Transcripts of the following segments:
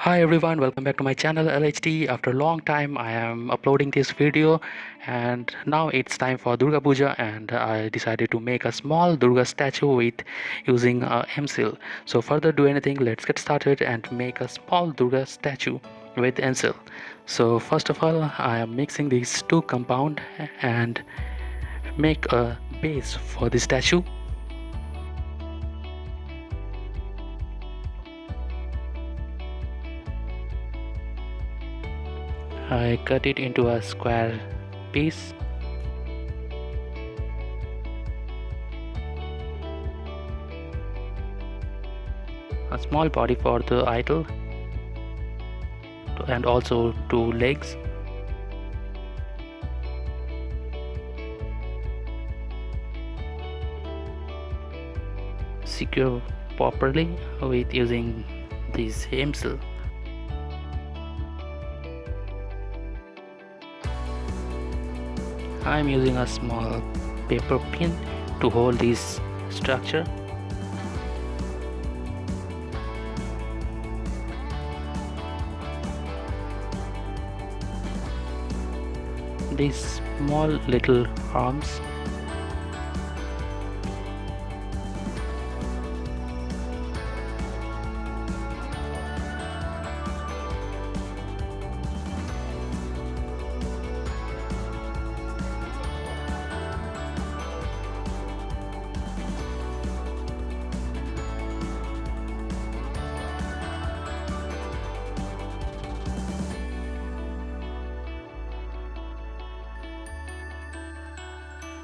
Hi everyone, welcome back to my channel LHT. After a long time I am uploading this video and now it's time for Durga Puja, and I decided to make a small Durga statue with using Mseal. So further do anything, let's get started and make a small Durga statue with Mseal. So first of all I am mixing these two compound and make a base for the statue. I cut it into a square piece. A small body for the idol and also two legs. Secure properly with using this Mseal. I am using a small paper pin to hold this structure. These small little arms.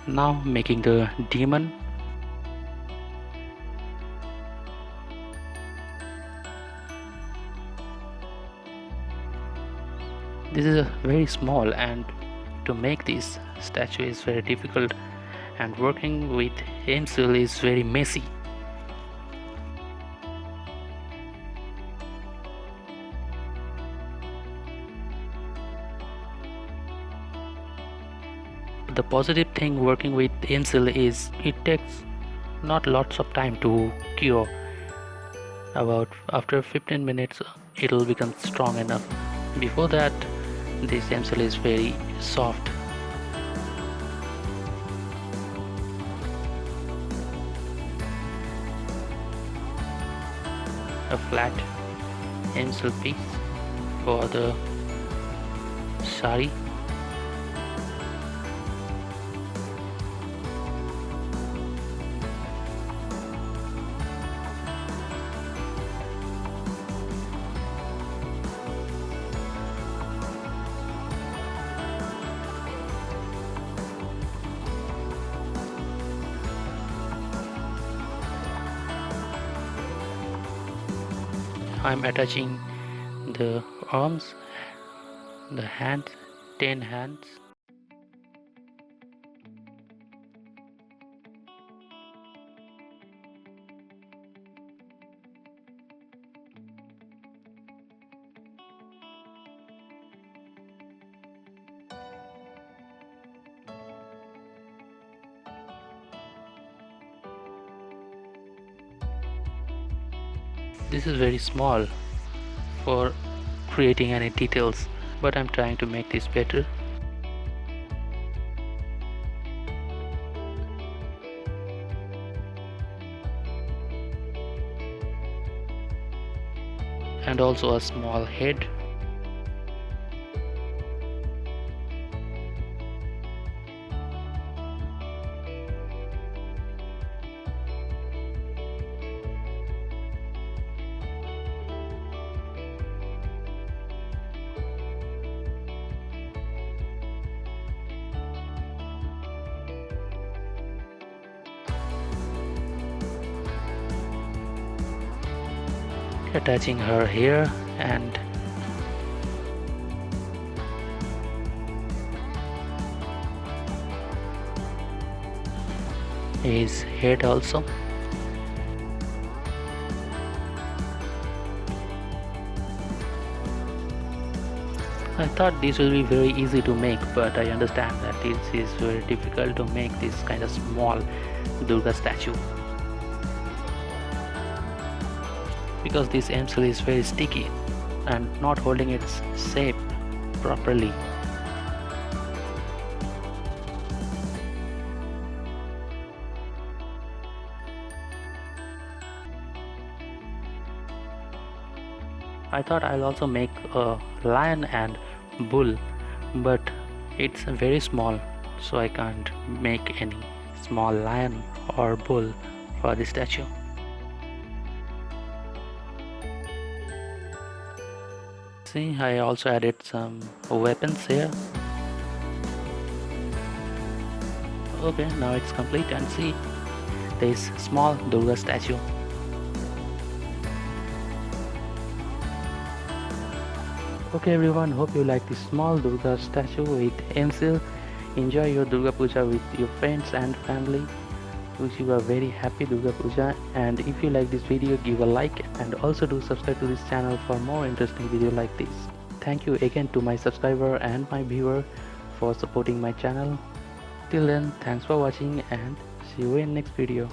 Now making the demon. This is very small, and to make this statue is very difficult, and working with Mseal is very messy. The positive thing working with Mseal is it takes not lots of time to cure. About after 15 minutes it will become strong enough. Before that this Mseal is very soft. A flat Mseal piece for the sari. I'm attaching the arms, the hands, 10 hands. This is very small for creating any details, but I'm trying to make this better. And also a small head. Attaching her hair and his head also. I thought this will be very easy to make, but I understand that this is very difficult to make this kind of small Durga statue, because this Mseal is very sticky. and not holding its shape properly. I thought I'll also make a lion and bull, but it's very small, so I can't make any small lion or bull for the statue. See, I also added some weapons here. Okay, now it's complete, and see this small Durga statue. Okay everyone, hope you like this small Durga statue with Mseal. Enjoy your Durga Puja with your friends and family. Wish you a very happy Durga Puja, and if you like this video, give a like and also do subscribe to this channel for more interesting video like this. Thank you again to my subscriber and my viewer for supporting my channel. Till then, thanks for watching and see you in next video.